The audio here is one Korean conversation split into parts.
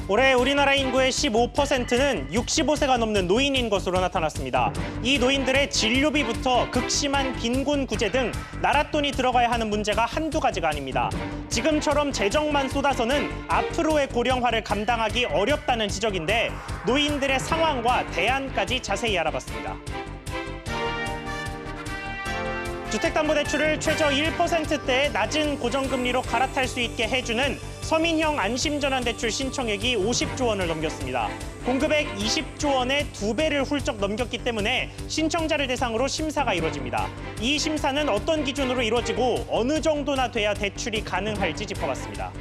올해 우리나라 인구의 15%는 65세가 넘는 노인인 것으로 나타났습니다. 이 노인들의 진료비부터 극심한 빈곤 구제 등 나랏돈이 들어가야 하는 문제가 한두 가지가 아닙니다. 지금처럼 재정만 쏟아서는 앞으로의 고령화를 감당하기 어렵다는 지적인데 노인들의 상황과 대안까지 자세히 알아봤습니다. 주택담보대출을 최저 1%대의 낮은 고정금리로 갈아탈 수 있게 해주는 서민형 안심전환대출 신청액이 50조 원을 넘겼습니다. 공급액 20조 원의 2배를 훌쩍 넘겼기 때문에 신청자를 대상으로 심사가 이루어집니다. 이 심사는 어떤 기준으로 이루어지고 어느 정도나 돼야 대출이 가능할지 짚어봤습니다.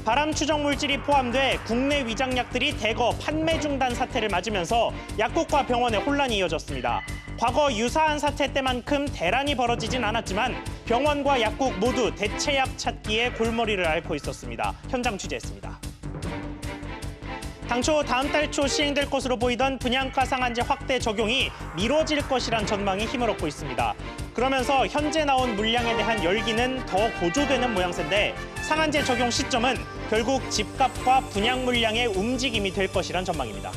발암 추정 물질이 포함돼 국내 위장약들이 대거 판매 중단 사태를 맞으면서 약국과 병원에 혼란이 이어졌습니다. 과거 유사한 사태 때만큼 대란이 벌어지진 않았지만 병원과 약국 모두 대체약 찾기에 골머리를 앓고 있었습니다. 현장 취재했습니다. 당초 다음 달 초 시행될 것으로 보이던 분양가 상한제 확대 적용이 미뤄질 것이란 전망이 힘을 얻고 있습니다. 그러면서 현재 나온 물량에 대한 열기는 더 고조되는 모양새인데 상한제 적용 시점은 결국 집값과 분양 물량의 움직임이 될 것이란 전망입니다.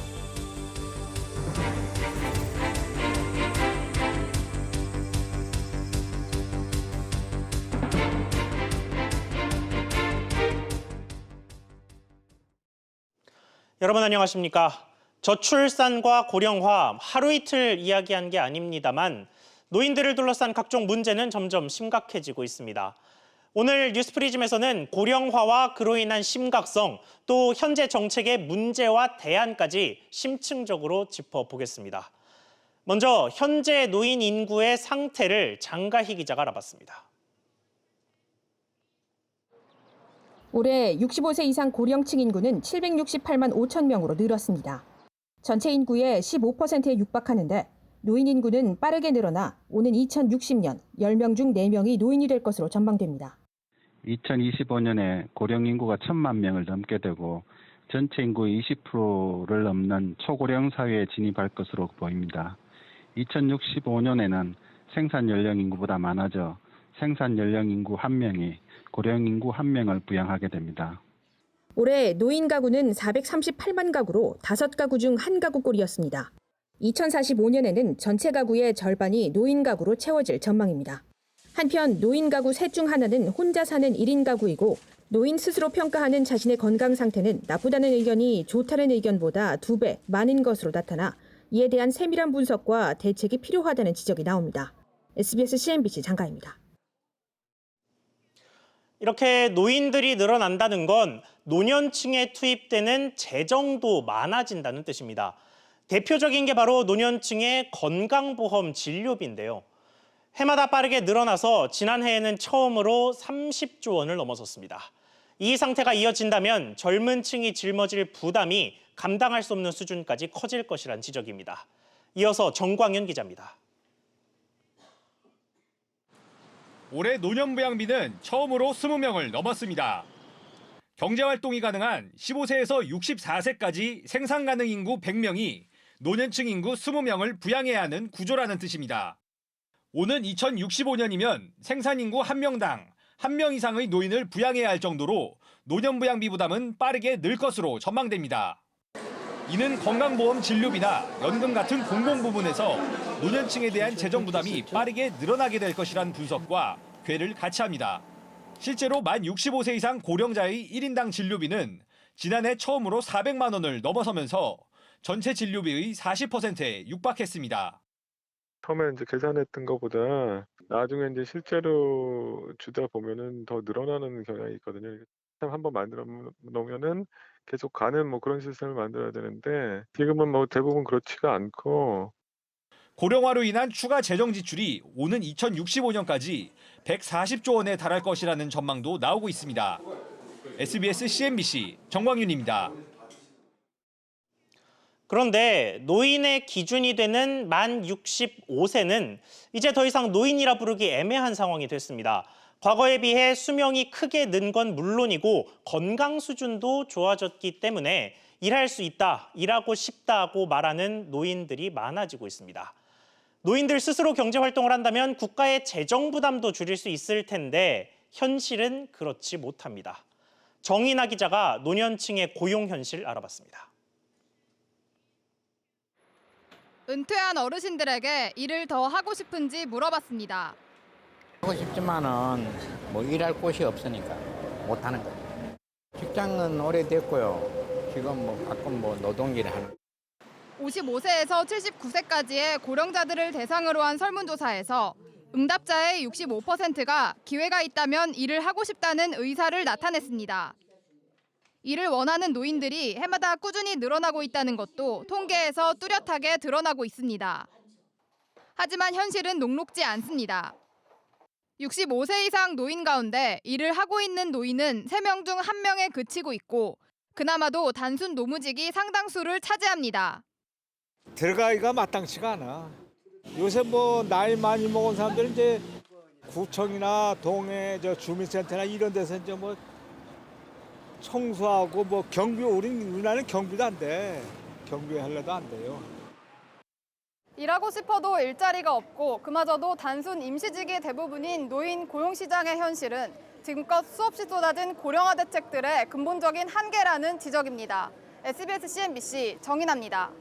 여러분 안녕하십니까? 저출산과 고령화 하루 이틀 이야기한 게 아닙니다만 노인들을 둘러싼 각종 문제는 점점 심각해지고 있습니다. 오늘 뉴스프리즘에서는 고령화와 그로 인한 심각성, 또 현재 정책의 문제와 대안까지 심층적으로 짚어보겠습니다. 먼저 현재 노인 인구의 상태를 장가희 기자가 알아봤습니다. 올해 65세 이상 고령층 인구는 768만 5천 명으로 늘었습니다. 전체 인구의 15%에 육박하는데 노인 인구는 빠르게 늘어나 오는 2060년 10명 중 4명이 노인이 될 것으로 전망됩니다. 2025년에 고령 인구가 1,000만 명을 넘게 되고 전체 인구의 20%를 넘는 초고령 사회에 진입할 것으로 보입니다. 2065년에는 생산 연령 인구보다 많아져 생산 연령 인구 1명이 고령 인구 1명을 부양하게 됩니다. 올해 노인 가구는 438만 가구로 5가구 중 1가구 꼴이었습니다. 2045년에는 전체 가구의 절반이 노인 가구로 채워질 전망입니다. 한편 노인 가구 셋 중 하나는 혼자 사는 1인 가구이고 노인 스스로 평가하는 자신의 건강 상태는 나쁘다는 의견이 좋다는 의견보다 2배 많은 것으로 나타나 이에 대한 세밀한 분석과 대책이 필요하다는 지적이 나옵니다. SBS CNBC 장가입니다. 이렇게 노인들이 늘어난다는 건 노년층에 투입되는 재정도 많아진다는 뜻입니다. 대표적인 게 바로 노년층의 건강보험 진료비인데요. 해마다 빠르게 늘어나서 지난해에는 처음으로 30조 원을 넘어섰습니다. 이 상태가 이어진다면 젊은 층이 짊어질 부담이 감당할 수 없는 수준까지 커질 것이란 지적입니다. 이어서 정광윤 기자입니다. 올해 노년부양비는 처음으로 20명을 넘었습니다. 경제활동이 가능한 15세에서 64세까지 생산 가능 인구 100명이 노년층 인구 20명을 부양해야 하는 구조라는 뜻입니다. 오는 2065년이면 생산 인구 1명당 1명 이상의 노인을 부양해야 할 정도로 노년부양비 부담은 빠르게 늘 것으로 전망됩니다. 이는 건강보험 진료비나 연금 같은 공공 부분에서 노년층에 대한 재정 부담이 빠르게 늘어나게 될 것이란 분석과 궤를 같이 합니다. 실제로 만 65세 이상 고령자의 1인당 진료비는 지난해 처음으로 400만 원을 넘어서면서 전체 진료비의 40%에 육박했습니다. 처음에 이제 계산했던 것보다 나중에 이제 실제로 주다 보면은 더 늘어나는 경향이 있거든요. 한번 만들어 놓으면은 계속 가는 뭐 그런 시스템을 만들어야 되는데 지금은 뭐 대부분 그렇지가 않고. 고령화로 인한 추가 재정 지출이 오는 2065년까지 140조 원에 달할 것이라는 전망도 나오고 있습니다. SBS CNBC 정광윤입니다. 그런데 노인의 기준이 되는 만 65세는 이제 더 이상 노인이라 부르기 애매한 상황이 됐습니다. 과거에 비해 수명이 크게 는 건 물론이고 건강 수준도 좋아졌기 때문에 일할 수 있다, 일하고 싶다고 말하는 노인들이 많아지고 있습니다. 노인들 스스로 경제활동을 한다면 국가의 재정 부담도 줄일 수 있을 텐데 현실은 그렇지 못합니다. 정인아 기자가 노년층의 고용 현실 알아봤습니다. 은퇴한 어르신들에게 일을 더 하고 싶은지 물어봤습니다. 하고 싶지만은 뭐 일할 곳이 없으니까 못 하는 거예요. 직장은 오래됐고요. 지금 뭐 가끔 뭐 노동일 하는. 55세에서 79세까지의 고령자들을 대상으로 한 설문조사에서 응답자의 65%가 기회가 있다면 일을 하고 싶다는 의사를 나타냈습니다. 일을 원하는 노인들이 해마다 꾸준히 늘어나고 있다는 것도 통계에서 뚜렷하게 드러나고 있습니다. 하지만 현실은 녹록지 않습니다. 65세 이상 노인 가운데 일을 하고 있는 노인은 3명 중 1명에 그치고 있고 그나마도 단순 노무직이 상당수를 차지합니다. 들어가기가 마땅치가 않아. 요새 뭐 나이 많이 먹은 사람들은 이제 구청이나 동해 저 주민센터나 이런 데서 이제 뭐 청소하고 뭐 경비 우리나라는 경비도 안 돼. 경비 하려도 안 돼요. 일하고 싶어도 일자리가 없고 그마저도 단순 임시직이 대부분인 노인 고용시장의 현실은 지금껏 수없이 쏟아진 고령화 대책들의 근본적인 한계라는 지적입니다. SBS CNBC 정인아입니다.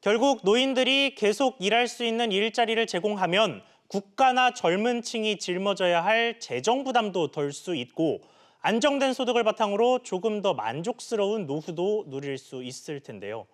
결국 노인들이 계속 일할 수 있는 일자리를 제공하면 국가나 젊은 층이 짊어져야 할 재정 부담도 덜 수 있고 안정된 소득을 바탕으로 조금 더 만족스러운 노후도 누릴 수 있을 텐데요.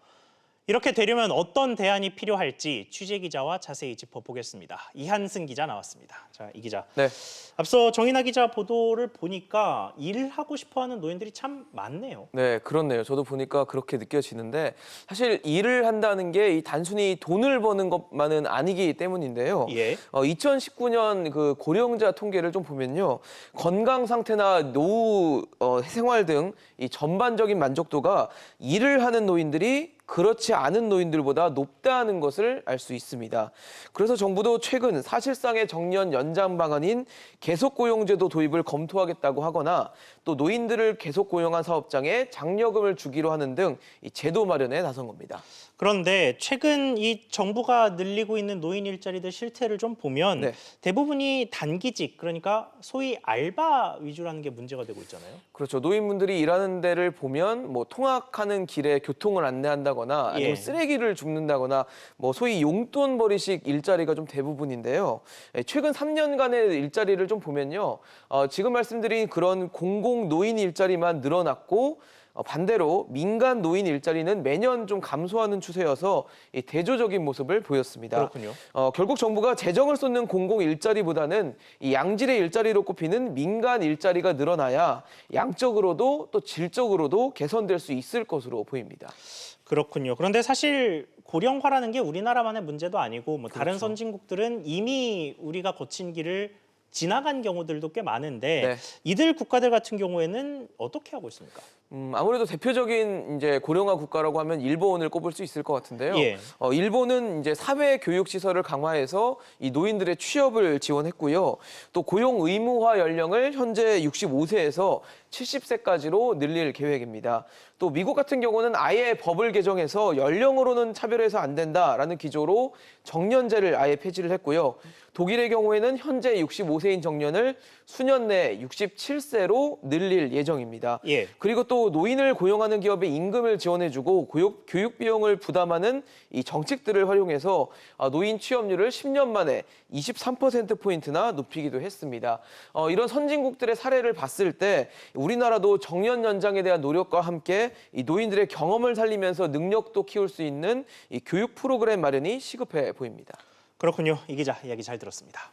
이렇게 되려면 어떤 대안이 필요할지 취재 기자와 자세히 짚어보겠습니다. 이한승 기자 나왔습니다. 자, 이 기자. 네. 앞서 정인아 기자 보도를 보니까 일을 하고 싶어하는 노인들이 참 많네요. 네, 그렇네요. 저도 보니까 그렇게 느껴지는데 사실 일을 한다는 게 단순히 돈을 버는 것만은 아니기 때문인데요. 예. 2019년 그 고령자 통계를 좀 보면요. 건강 상태나 노후 생활 등 이 전반적인 만족도가 일을 하는 노인들이 그렇지 않은 노인들보다 높다는 것을 알 수 있습니다. 그래서 정부도 최근 사실상의 정년 연장 방안인 계속고용제도 도입을 검토하겠다고 하거나 또 노인들을 계속 고용한 사업장에 장려금을 주기로 하는 등 이 제도 마련에 나선 겁니다. 그런데 최근 이 정부가 늘리고 있는 노인 일자리들 실태를 좀 보면 네. 대부분이 단기직, 그러니까 소위 알바 위주라는 게 문제가 되고 있잖아요. 그렇죠. 노인분들이 일하는 데를 보면 뭐 통학하는 길에 교통을 안내한다거나 아니면 예. 쓰레기를 줍는다거나 뭐 소위 용돈벌이식 일자리가 좀 대부분인데요. 최근 3년간의 일자리를 좀 보면요. 지금 말씀드린 그런 공공 노인 일자리만 늘어났고 반대로 민간 노인 일자리는 매년 좀 감소하는 추세여서 이 대조적인 모습을 보였습니다. 그렇군요. 결국 정부가 재정을 쏟는 공공 일자리보다는 이 양질의 일자리로 꼽히는 민간 일자리가 늘어나야 양적으로도 또 질적으로도 개선될 수 있을 것으로 보입니다. 그렇군요. 그런데 사실 고령화라는 게 우리나라만의 문제도 아니고 뭐 다른 그렇죠. 선진국들은 이미 우리가 거친 길을 지나간 경우들도 꽤 많은데 네. 이들 국가들 같은 경우에는 어떻게 하고 있습니까? 아무래도 대표적인 이제 고령화 국가라고 하면 일본을 꼽을 수 있을 것 같은데요. 예. 일본은 이제 사회 교육 시설을 강화해서 이 노인들의 취업을 지원했고요. 또 고용 의무화 연령을 현재 65세에서 70세까지로 늘릴 계획입니다. 또 미국 같은 경우는 아예 법을 개정해서 연령으로는 차별해서 안 된다라는 기조로 정년제를 아예 폐지를 했고요. 독일의 경우에는 현재 65세인 정년을 수년 내 67세로 늘릴 예정입니다. 예. 그리고 또 노인을 고용하는 기업에 임금을 지원해주고 교육 비용을 부담하는 이 정책들을 활용해서 노인 취업률을 10년 만에 23%포인트나 높이기도 했습니다. 이런 선진국들의 사례를 봤을 때 우리나라도 정년 연장에 대한 노력과 함께 이 노인들의 경험을 살리면서 능력도 키울 수 있는 이 교육 프로그램 마련이 시급해 보입니다. 그렇군요. 이 기자 이야기 잘 들었습니다.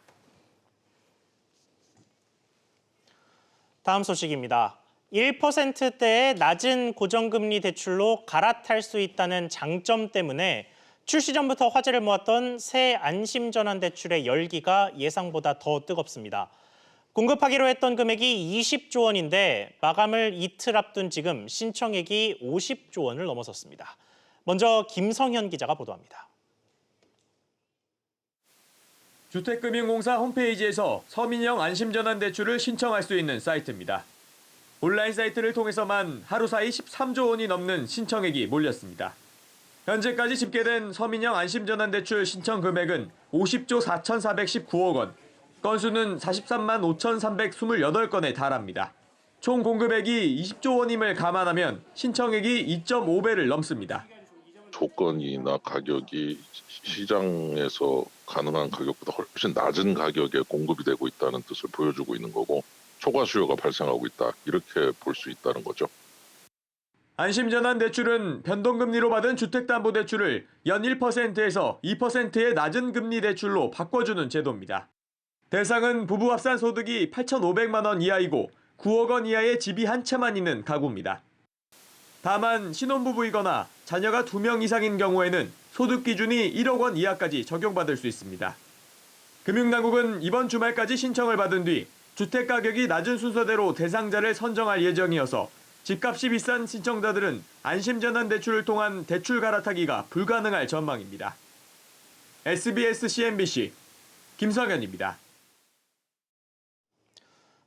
다음 소식입니다. 1%대의 낮은 고정금리 대출로 갈아탈 수 있다는 장점 때문에 출시 전부터 화제를 모았던 새 안심전환 대출의 열기가 예상보다 더 뜨겁습니다. 공급하기로 했던 금액이 20조 원인데 마감을 이틀 앞둔 지금 신청액이 50조 원을 넘어섰습니다. 먼저 김성현 기자가 보도합니다. 주택금융공사 홈페이지에서 서민형 안심전환 대출을 신청할 수 있는 사이트입니다. 온라인 사이트를 통해서만 하루 사이 13조 원이 넘는 신청액이 몰렸습니다. 현재까지 집계된 서민형 안심전환 대출 신청 금액은 50조 4,419억 원. 건수는 43만 5,328건에 달합니다. 총 공급액이 20조 원임을 감안하면 신청액이 2.5배를 넘습니다. 조건이나 가격이 시장에서 가능한 가격보다 훨씬 낮은 가격에 공급이 되고 있다는 뜻을 보여주고 있는 거고 초과 수요가 발생하고 있다. 이렇게 볼 수 있다는 거죠. 안심전환대출은 변동금리로 받은 주택담보대출을 연 1%에서 2%의 낮은 금리 대출로 바꿔주는 제도입니다. 대상은 부부 합산 소득이 8,500만 원 이하이고 9억 원 이하의 집이 한 채만 있는 가구입니다. 다만 신혼부부이거나 자녀가 2명 이상인 경우에는 소득 기준이 1억 원 이하까지 적용받을 수 있습니다. 금융당국은 이번 주말까지 신청을 받은 뒤 주택 가격이 낮은 순서대로 대상자를 선정할 예정이어서 집값이 비싼 신청자들은 안심전환 대출을 통한 대출 갈아타기가 불가능할 전망입니다. SBS CNBC 김성현입니다.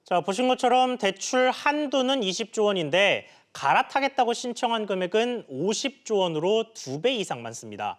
자, 보신 것처럼 대출 한도는 20조 원인데 갈아타겠다고 신청한 금액은 50조 원으로 2배 이상 많습니다.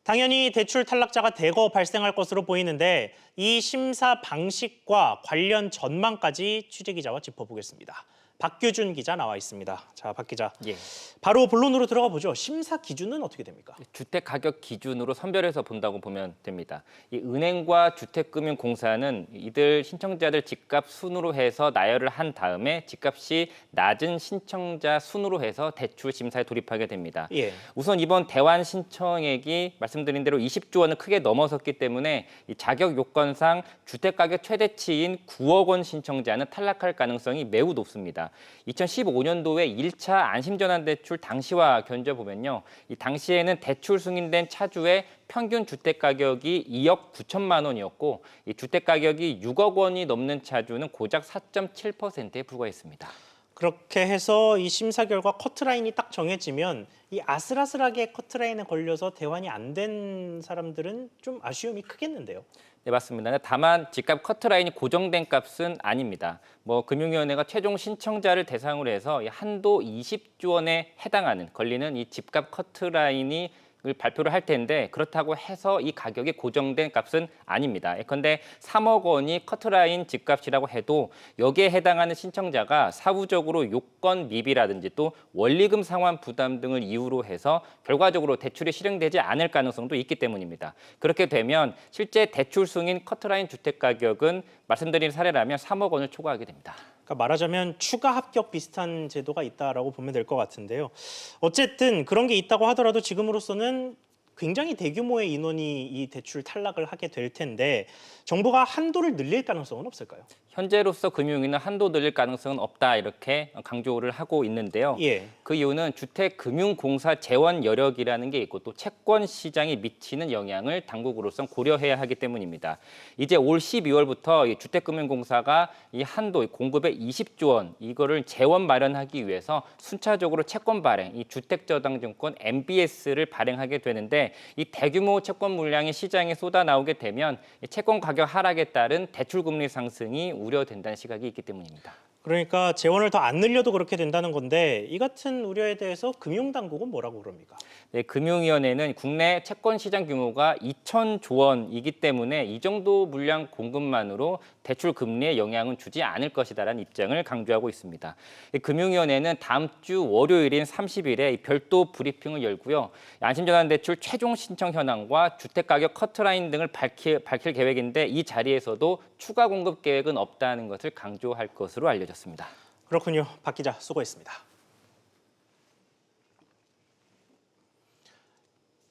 당연히 대출 탈락자가 대거 발생할 것으로 보이는데 이 심사 방식과 관련 전망까지 취재기자와 짚어보겠습니다. 박규준 기자 나와 있습니다. 자, 박 기자. 예. 바로 본론으로 들어가 보죠. 심사 기준은 어떻게 됩니까? 주택 가격 기준으로 선별해서 본다고 보면 됩니다. 이 은행과 주택금융공사는 이들 신청자들 집값 순으로 해서 나열을 한 다음에 집값이 낮은 신청자 순으로 해서 대출 심사에 돌입하게 됩니다. 예. 우선 이번 대환 신청액이 말씀드린 대로 20조 원을 크게 넘어섰기 때문에 이 자격 요건상 주택 가격 최대치인 9억 원 신청자는 탈락할 가능성이 매우 높습니다. 2015년도에 1차 안심전환대출 당시와 견뎌보면요. 이 당시에는 대출 승인된 차주의 평균 주택 가격이 2억 9천만 원이었고 이 주택 가격이 6억 원이 넘는 차주는 고작 4.7%에 불과했습니다. 그렇게 해서 이 심사 결과 커트라인이 딱 정해지면 이 아슬아슬하게 커트라인에 걸려서 대환이 안 된 사람들은 좀 아쉬움이 크겠는데요. 네, 맞습니다. 다만 집값 커트라인이 고정된 값은 아닙니다. 금융위원회가 최종 신청자를 대상으로 해서 한도 20조 원에 해당하는 걸리는 이 집값 커트라인이 발표를 할 텐데 그렇다고 해서 이 가격이 고정된 값은 아닙니다. 예컨대 3억 원이 커트라인 집값이라고 해도 여기에 해당하는 신청자가 사후적으로 요건 미비라든지 또 원리금 상환 부담 등을 이유로 해서 결과적으로 대출이 실행되지 않을 가능성도 있기 때문입니다. 그렇게 되면 실제 대출 승인 커트라인 주택 가격은 말씀드린 사례라면 3억 원을 초과하게 됩니다. 그러니까 말하자면 추가 합격 비슷한 제도가 있다라고 보면 될 것 같은데요. 어쨌든 그런 게 있다고 하더라도 지금으로서는 굉장히 대규모의 인원이 이 대출 탈락을 하게 될 텐데 정부가 한도를 늘릴 가능성은 없을까요? 현재로서 금융위는 한도 늘릴 가능성은 없다 이렇게 강조를 하고 있는데요. 예. 그 이유는 주택금융공사 재원 여력이라는 게 있고 또 채권 시장이 미치는 영향을 당국으로선 고려해야 하기 때문입니다. 이제 올 12월부터 이 주택금융공사가 이 한도 공급의 20조 원 이거를 재원 마련하기 위해서 순차적으로 채권 발행, 이 주택저당증권 MBS를 발행하게 되는데 이 대규모 채권 물량이 시장에 쏟아 나오게 되면 이 채권 가격 하락에 따른 대출 금리 상승이 우려된다는 시각이 있기 때문입니다. 그러니까 재원을 더 안 늘려도 그렇게 된다는 건데 이 같은 우려에 대해서 금융당국은 뭐라고 그럽니까? 네, 금융위원회는 국내 채권 시장 규모가 2,000조 원이기 때문에 이 정도 물량 공급만으로 대출 금리에 영향은 주지 않을 것이다라는 입장을 강조하고 있습니다. 금융위원회는 다음 주 월요일인 30일에 별도 브리핑을 열고요. 안심전환대출 최종 신청 현황과 주택가격 커트라인 등을 밝힐 계획인데 이 자리에서도 추가 공급 계획은 없다는 것을 강조할 것으로 알려졌습니다. 그렇군요. 박 기자 수고했습니다.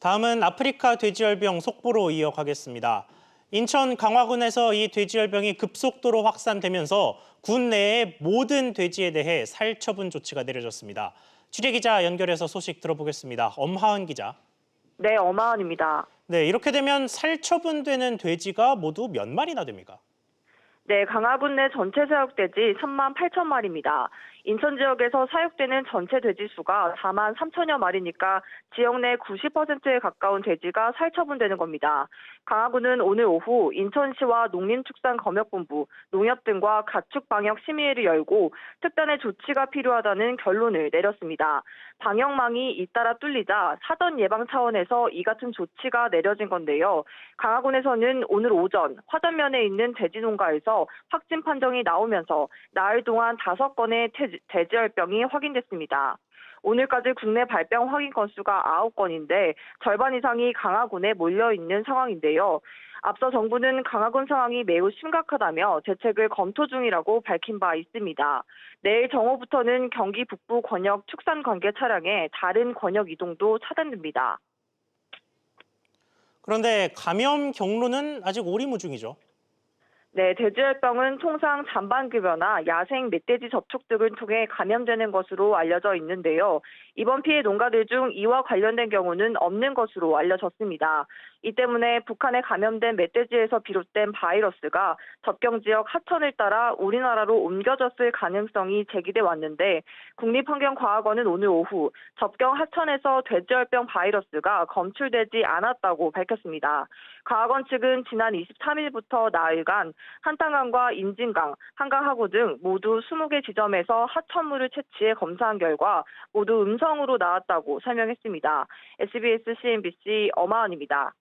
다음은 아프리카 돼지열병 속보로 이어가겠습니다. 인천 강화군에서 이 돼지열병이 급속도로 확산되면서 군 내의 모든 돼지에 대해 살처분 조치가 내려졌습니다. 취재기자 연결해서 소식 들어보겠습니다. 엄하은 기자. 네, 엄하은입니다. 네, 이렇게 되면 살처분되는 돼지가 모두 몇 마리나 됩니까? 네, 강화군 내 전체 사육돼지 3만 8천 마리입니다. 인천 지역에서 사육되는 전체 돼지 수가 4만 3천여 마리니까 지역 내 90%에 가까운 돼지가 살처분되는 겁니다. 강화군은 오늘 오후 인천시와 농림축산검역본부, 농협 등과 가축 방역 심의회를 열고 특단의 조치가 필요하다는 결론을 내렸습니다. 방역망이 잇따라 뚫리자 사전 예방 차원에서 이 같은 조치가 내려진 건데요. 강화군에서는 오늘 오전 화전면에 있는 돼지농가에서 확진 판정이 나오면서 나흘 동안 5건의 돼지열병이 확인됐습니다. 오늘까지 국내 발병 확인 건수가 9건인데 절반 이상이 강화군에 몰려있는 상황인데요. 앞서 정부는 강화군 상황이 매우 심각하다며 대책을 검토 중이라고 밝힌 바 있습니다. 내일 정오부터는 경기 북부 권역 축산 관계 차량의 다른 권역 이동도 차단됩니다. 그런데 감염 경로는 아직 오리무중이죠. 네, 돼지열병은 통상 잔반급여나 야생 멧돼지 접촉 등을 통해 감염되는 것으로 알려져 있는데요. 이번 피해 농가들 중 이와 관련된 경우는 없는 것으로 알려졌습니다. 이 때문에 북한에 감염된 멧돼지에서 비롯된 바이러스가 접경 지역 하천을 따라 우리나라로 옮겨졌을 가능성이 제기돼 왔는데 국립환경과학원은 오늘 오후 접경 하천에서 돼지열병 바이러스가 검출되지 않았다고 밝혔습니다. 과학원 측은 지난 23일부터 나흘간 한탄강과 임진강, 한강하구 등 모두 20개 지점에서 하천물을 채취해 검사한 결과 모두 음성으로 나왔다고 설명했습니다. SBS CNBC 엄하은입니다.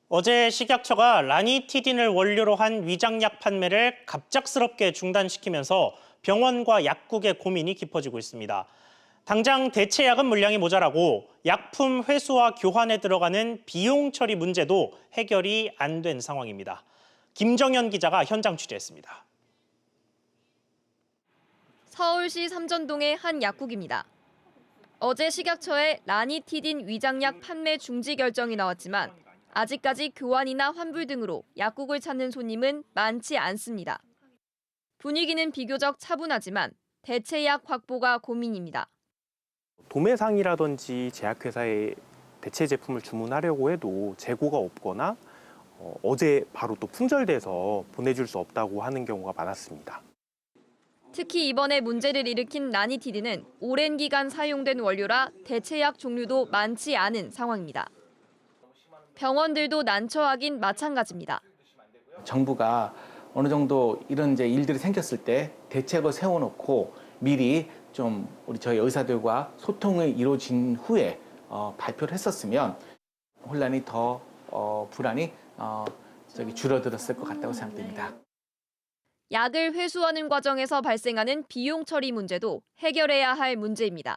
어제 식약처가 라니티딘을 원료로 한 위장약 판매를 갑작스럽게 중단시키면서 병원과 약국의 고민이 깊어지고 있습니다. 당장 대체약은 물량이 모자라고 약품 회수와 교환에 들어가는 비용 처리 문제도 해결이 안 된 상황입니다. 김정현 기자가 현장 취재했습니다. 서울시 삼전동의 한 약국입니다. 어제 식약처에 라니티딘 위장약 판매 중지 결정이 나왔지만 아직까지 교환이나 환불 등으로 약국을 찾는 손님은 많지 않습니다. 분위기는 비교적 차분하지만 대체약 확보가 고민입니다. 도매상이라든지 제약회사에 대체 제품을 주문하려고 해도 재고가 없거나 어제 바로 또 품절돼서 보내줄 수 없다고 하는 경우가 많았습니다. 특히 이번에 문제를 일으킨 라니티딘은 오랜 기간 사용된 원료라 대체약 종류도 많지 않은 상황입니다. 병원들도 난처하긴 마찬가지입니다. 정부가 어느 정도 이런 이제 일들이 생겼을 때 대책을 세워놓고 미리 좀 저희 의사들과 소통이 이루어진 후에 발표를 했었으면 혼란이 더 불안이 줄어들었을 것 같다고 생각됩니다. 약을 회수하는 과정에서 발생하는 비용 처리 문제도 해결해야 할 문제입니다.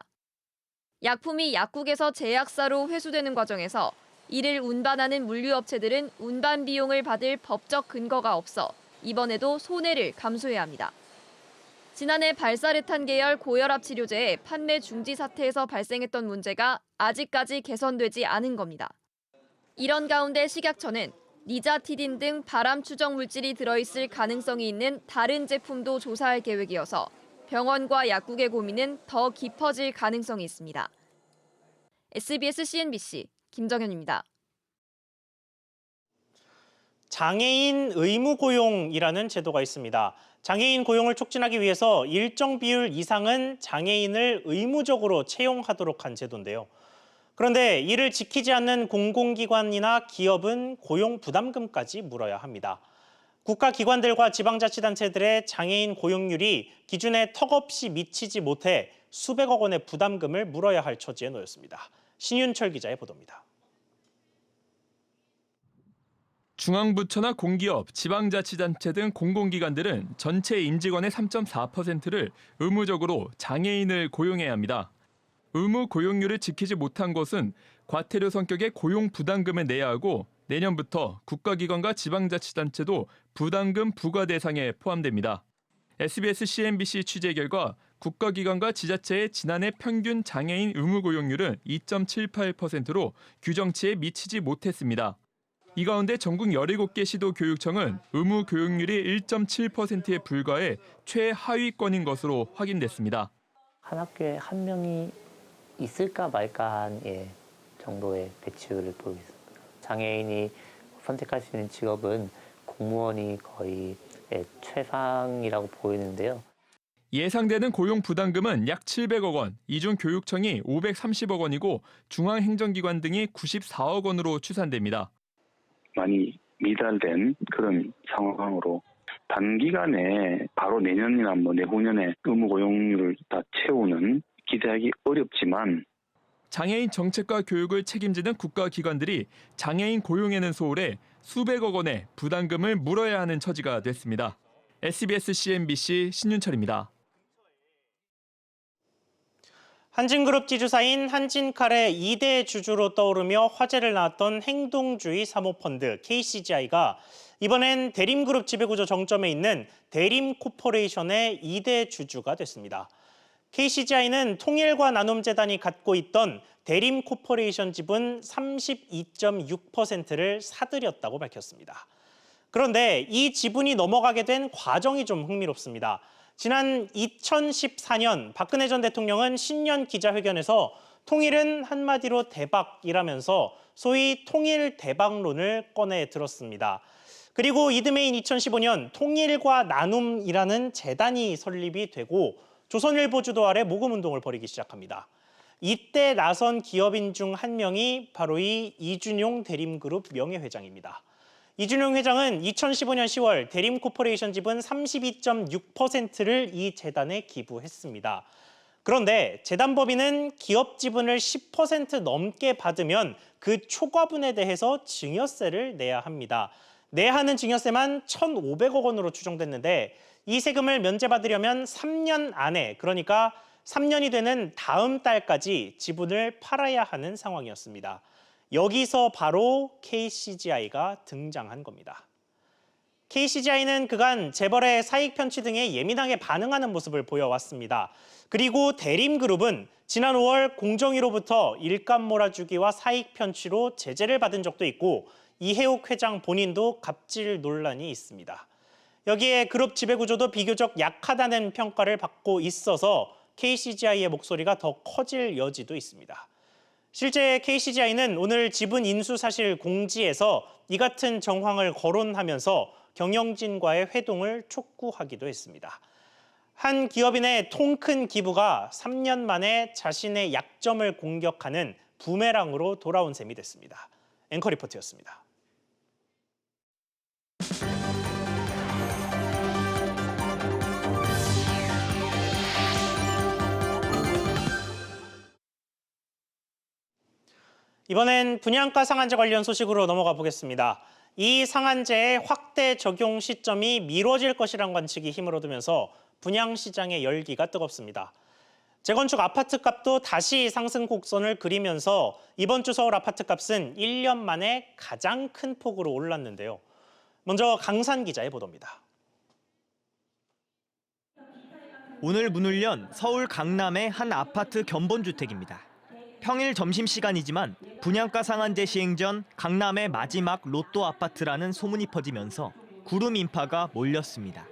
약품이 약국에서 제약사로 회수되는 과정에서 이를 운반하는 물류업체들은 운반 비용을 받을 법적 근거가 없어 이번에도 손해를 감수해야 합니다. 지난해 발사르탄 계열 고혈압 치료제의 판매 중지 사태에서 발생했던 문제가 아직까지 개선되지 않은 겁니다. 이런 가운데 식약처는 니자티딘 등 발암 추정 물질이 들어있을 가능성이 있는 다른 제품도 조사할 계획이어서 병원과 약국의 고민은 더 깊어질 가능성이 있습니다. SBS CNBC 김정현입니다. 장애인 의무 고용이라는 제도가 있습니다. 장애인 고용을 촉진하기 위해서 일정 비율 이상은 장애인을 의무적으로 채용하도록 한 제도인데요. 그런데 이를 지키지 않는 공공기관이나 기업은 고용 부담금까지 물어야 합니다. 국가기관들과 지방자치단체들의 장애인 고용률이 기준에 턱없이 미치지 못해 수백억 원의 부담금을 물어야 할 처지에 놓였습니다. 신윤철 기자의 보도입니다. 중앙부처나 공기업, 지방자치단체 등 공공기관들은 전체 임직원의 3.4%를 의무적으로 장애인을 고용해야 합니다. 의무 고용률을 지키지 못한 곳은 과태료 성격의 고용 부담금을 내야 하고 내년부터 국가기관과 지방자치단체도 부담금 부과 대상에 포함됩니다. SBS CNBC 취재 결과 국가기관과 지자체의 지난해 평균 장애인 의무 고용률은 2.78%로 규정치에 미치지 못했습니다. 이 가운데 전국 17개 시도 교육청은 의무 교육률이 1.7%에 불과해 최하위권인 것으로 확인됐습니다. 한 학교에 한 명이 있을까 말까한 정도의 배치율을 보이고 있습니다. 장애인이 선택할 수 있는 직업은 공무원이 거의 최상이라고 보이는데요. 예상되는 고용 부담금은 약 700억 원, 이 중 교육청이 530억 원이고 중앙행정기관 등이 94억 원으로 추산됩니다. 많이 미달된 그런 상황으로 단기간에 바로 내년이나 내후년에 의무 고용률을 다 채우는 기대하기 어렵지만 장애인 정책과 교육을 책임지는 국가기관들이 장애인 고용에는 소홀해 수백억 원의 부담금을 물어야 하는 처지가 됐습니다. SBS CNBC 신윤철입니다. 한진그룹 지주사인 한진칼의 2대 주주로 떠오르며 화제를 낳았던 행동주의 사모펀드 KCGI가 이번엔 대림그룹 지배구조 정점에 있는 대림코퍼레이션의 2대 주주가 됐습니다. KCGI는 통일과 나눔재단이 갖고 있던 대림코퍼레이션 지분 32.6%를 사들였다고 밝혔습니다. 그런데 이 지분이 넘어가게 된 과정이 좀 흥미롭습니다. 지난 2014년 박근혜 전 대통령은 신년 기자회견에서 통일은 한마디로 대박이라면서 소위 통일 대박론을 꺼내 들었습니다. 그리고 이듬해인 2015년 통일과 나눔이라는 재단이 설립이 되고 조선일보 주도 아래 모금운동을 벌이기 시작합니다. 이때 나선 기업인 중 한 명이 바로 이 이준용 대림그룹 명예회장입니다. 이준용 회장은 2015년 10월 대림코퍼레이션 지분 32.6%를 이 재단에 기부했습니다. 그런데 재단법인은 기업 지분을 10% 넘게 받으면 그 초과분에 대해서 증여세를 내야 합니다. 내야 하는 증여세만 1,500억 원으로 추정됐는데 이 세금을 면제받으려면 3년 안에, 그러니까 3년이 되는 다음 달까지 지분을 팔아야 하는 상황이었습니다. 여기서 바로 KCGI가 등장한 겁니다. KCGI는 그간 재벌의 사익 편취 등에 예민하게 반응하는 모습을 보여왔습니다. 그리고 대림그룹은 지난 5월 공정위로부터 일감 몰아주기와 사익 편취로 제재를 받은 적도 있고 이해욱 회장 본인도 갑질 논란이 있습니다. 여기에 그룹 지배구조도 비교적 약하다는 평가를 받고 있어서 KCGI의 목소리가 더 커질 여지도 있습니다. 실제 KCGI는 오늘 지분 인수 사실 공지에서 이 같은 정황을 거론하면서 경영진과의 회동을 촉구하기도 했습니다. 한 기업인의 통큰 기부가 3년 만에 자신의 약점을 공격하는 부메랑으로 돌아온 셈이 됐습니다. 앵커 리포트였습니다. 이번엔 분양가 상한제 관련 소식으로 넘어가 보겠습니다. 이 상한제의 확대 적용 시점이 미뤄질 것이란 관측이 힘을 얻으면서 분양시장의 열기가 뜨겁습니다. 재건축 아파트값도 다시 상승 곡선을 그리면서 이번 주 서울 아파트값은 1년 만에 가장 큰 폭으로 올랐는데요. 먼저 강산 기자의 보도입니다. 오늘 문을 연 서울 강남의 한 아파트 견본주택입니다. 평일 점심시간이지만 분양가 상한제 시행 전 강남의 마지막 로또 아파트라는 소문이 퍼지면서 구름 인파가 몰렸습니다.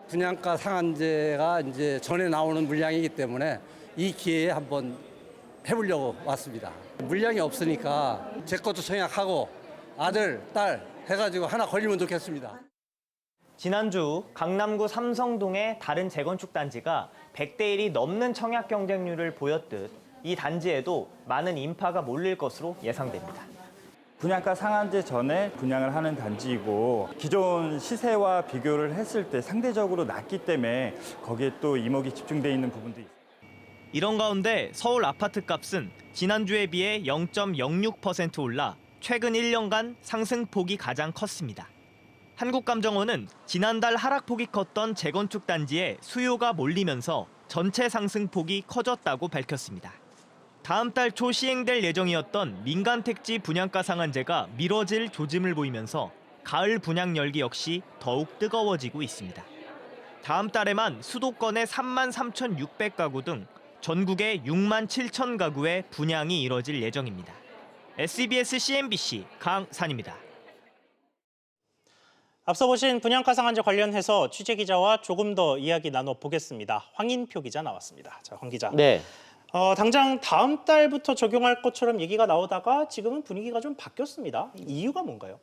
분양가 상한제가 이제 전에 나오는 물량이기 때문에 이 기회에 한번 해보려고 왔습니다. 물량이 없으니까 제 것도 청약하고 아들, 딸 해가지고 하나 걸리면 좋겠습니다. 지난주 강남구 삼성동의 다른 재건축 단지가 100대 1이 넘는 청약 경쟁률을 보였듯 이 단지에도 많은 인파가 몰릴 것으로 예상됩니다. 분양가 상한제 전에 분양을 하는 단지이고 기존 시세와 비교를 했을 때 상대적으로 낮기 때문에 거기에 또 이목이 집중돼 있는 부분도 있습니다. 이런 가운데 서울 아파트 값은 지난주에 비해 0.06% 올라 최근 1년간 상승폭이 가장 컸습니다. 한국감정원은 지난달 하락폭이 컸던 재건축 단지에 수요가 몰리면서 전체 상승폭이 커졌다고 밝혔습니다. 다음 달 초 시행될 예정이었던 민간 택지 분양가 상한제가 미뤄질 조짐을 보이면서 가을 분양 열기 역시 더욱 뜨거워지고 있습니다. 다음 달에만 수도권의 33,600가구 등 전국의 67,000가구의 분양이 이뤄질 예정입니다. SBS CNBC 강산입니다. 앞서 보신 분양가 상한제 관련해서 취재기자와 조금 더 이야기 나눠보겠습니다. 황인표 기자 나왔습니다. 자, 황 기자. 네. 당장 다음 달부터 적용할 것처럼 얘기가 나오다가 지금은 분위기가 좀 바뀌었습니다. 이유가 뭔가요?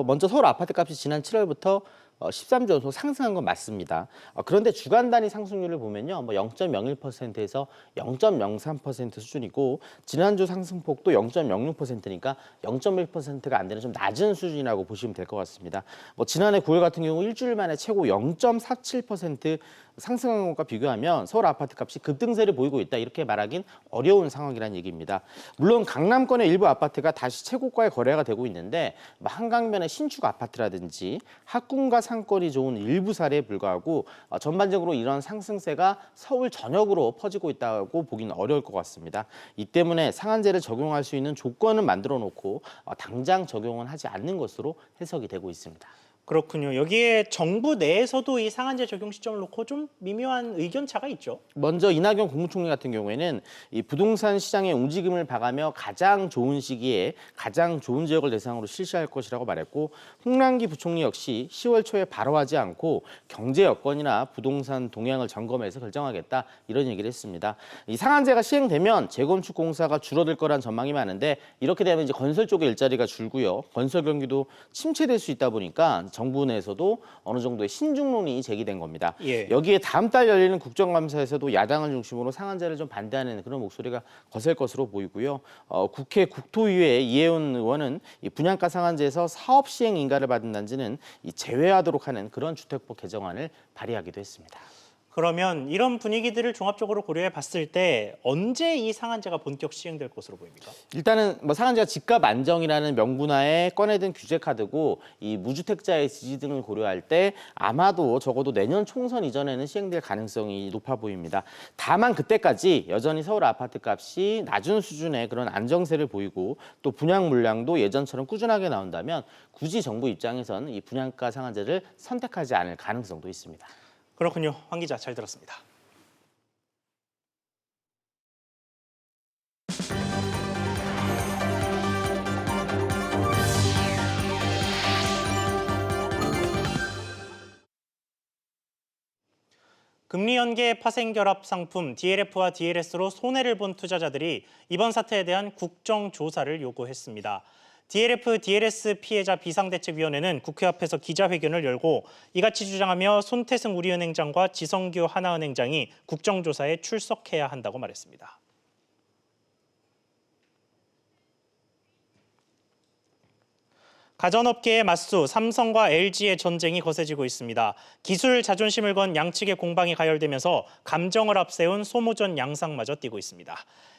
먼저 서울 아파트 값이 지난 7월부터 13주 연속 상승한 건 맞습니다. 그런데 주간 단위 상승률을 보면요, 0.01%에서 0.03% 수준이고 지난주 상승폭도 0.06%니까 0.1%가 안 되는 좀 낮은 수준이라고 보시면 될 것 같습니다. 지난해 9월 같은 경우 일주일 만에 최고 0.47% 상승한 것과 비교하면 서울 아파트 값이 급등세를 보이고 있다, 이렇게 말하긴 어려운 상황이라는 얘기입니다. 물론 강남권의 일부 아파트가 다시 최고가에 거래가 되고 있는데 한강변의 신축 아파트라든지 학군과 상권이 좋은 일부 사례에 불과하고 전반적으로 이런 상승세가 서울 전역으로 퍼지고 있다고 보기는 어려울 것 같습니다. 이 때문에 상한제를 적용할 수 있는 조건은 만들어 놓고 당장 적용은 하지 않는 것으로 해석이 되고 있습니다. 그렇군요. 여기에 정부 내에서도 이 상한제 적용 시점을 놓고 좀 미묘한 의견 차가 있죠. 먼저 이낙연 국무총리 같은 경우에는 이 부동산 시장의 움직임을 봐가며 가장 좋은 시기에 가장 좋은 지역을 대상으로 실시할 것이라고 말했고, 홍남기 부총리 역시 10월 초에 바로 하지 않고 경제 여건이나 부동산 동향을 점검해서 결정하겠다, 이런 얘기를 했습니다. 이 상한제가 시행되면 재건축 공사가 줄어들 거란 전망이 많은데 이렇게 되면 이제 건설 쪽의 일자리가 줄고요, 건설 경기도 침체될 수 있다 보니까 정부 내에서도 어느 정도의 신중론이 제기된 겁니다. 예. 여기에 다음 달 열리는 국정감사에서도 야당을 중심으로 상한제를 좀 반대하는 그런 목소리가 거셀 것으로 보이고요. 국회 국토위의 이혜원 의원은 이 분양가 상한제에서 사업 시행 인가를 받은 단지는 제외하도록 하는 그런 주택법 개정안을 발의하기도 했습니다. 그러면 이런 분위기들을 종합적으로 고려해 봤을 때 언제 이 상한제가 본격 시행될 것으로 보입니까? 일단은 상한제가 집값 안정이라는 명분하에 꺼내든 규제 카드고 이 무주택자의 지지 등을 고려할 때 아마도 적어도 내년 총선 이전에는 시행될 가능성이 높아 보입니다. 다만 그때까지 여전히 서울 아파트 값이 낮은 수준의 그런 안정세를 보이고 또 분양 물량도 예전처럼 꾸준하게 나온다면 굳이 정부 입장에선 이 분양가 상한제를 선택하지 않을 가능성도 있습니다. 그렇군요. 황 기자, 잘 들었습니다. 금리 연계 파생 결합 상품 DLF와 DLS로 손해를 본 투자자들이 이번 사태에 대한 국정조사를 요구했습니다. DLF, DLS 피해자 비상대책위원회는 국회 앞에서 기자회견을 열고 이같이 주장하며 손태승 우리은행장과 지성규 하나은행장이 국정조사에 출석해야 한다고 말했습니다. 가전업계의 맞수, 삼성과 LG의 전쟁이 거세지고 있습니다. 기술 자존심을 건 양측의 공방이 가열되면서 감정을 앞세운 소모전 양상마저 띄고 있습니다.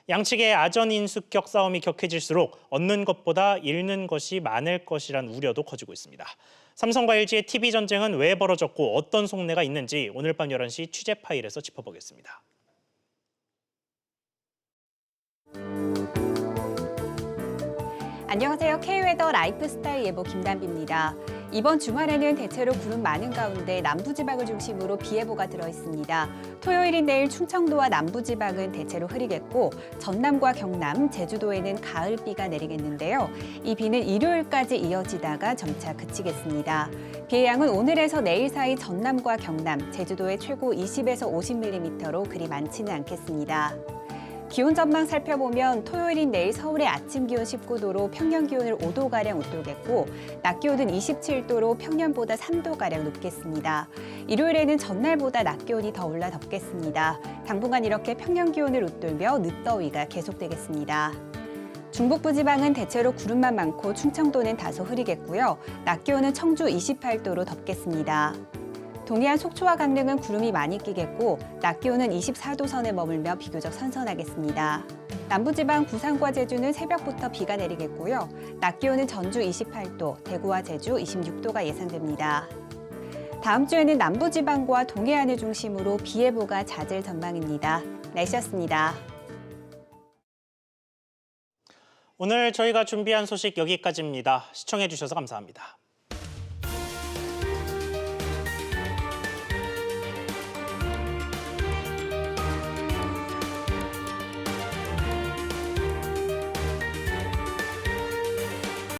양측의 아전인수격 싸움이 격해질수록 얻는 것보다 잃는 것이 많을 것이란 우려도 커지고 있습니다. 삼성과 LG의 TV 전쟁은 왜 벌어졌고 어떤 속내가 있는지 오늘 밤 11시 취재 파일에서 짚어보겠습니다. 안녕하세요. K웨더 라이프스타일 예보 김단비입니다. 이번 주말에는 대체로 구름 많은 가운데 남부지방을 중심으로 비 예보가 들어있습니다. 토요일인 내일 충청도와 남부지방은 대체로 흐리겠고 전남과 경남, 제주도에는 가을비가 내리겠는데요. 이 비는 일요일까지 이어지다가 점차 그치겠습니다. 비의 양은 오늘에서 내일 사이 전남과 경남, 제주도에 최고 20에서 50mm로 그리 많지는 않겠습니다. 기온 전망 살펴보면 토요일인 내일 서울의 아침 기온 19도로 평년 기온을 5도가량 웃돌겠고 낮 기온은 27도로 평년보다 3도가량 높겠습니다. 일요일에는 전날보다 낮 기온이 더 올라 덥겠습니다. 당분간 이렇게 평년 기온을 웃돌며 늦더위가 계속되겠습니다. 중북부 지방은 대체로 구름만 많고 충청도는 다소 흐리겠고요. 낮 기온은 청주 28도로 덥겠습니다. 동해안 속초와 강릉은 구름이 많이 끼겠고 낮 기온은 24도 선에 머물며 비교적 선선하겠습니다. 남부지방 부산과 제주는 새벽부터 비가 내리겠고요. 낮 기온은 전주 28도, 대구와 제주 26도가 예상됩니다. 다음 주에는 남부지방과 동해안을 중심으로 비 예보가 잦을 전망입니다. 날씨였습니다. 오늘 저희가 준비한 소식 여기까지입니다. 시청해 주셔서 감사합니다.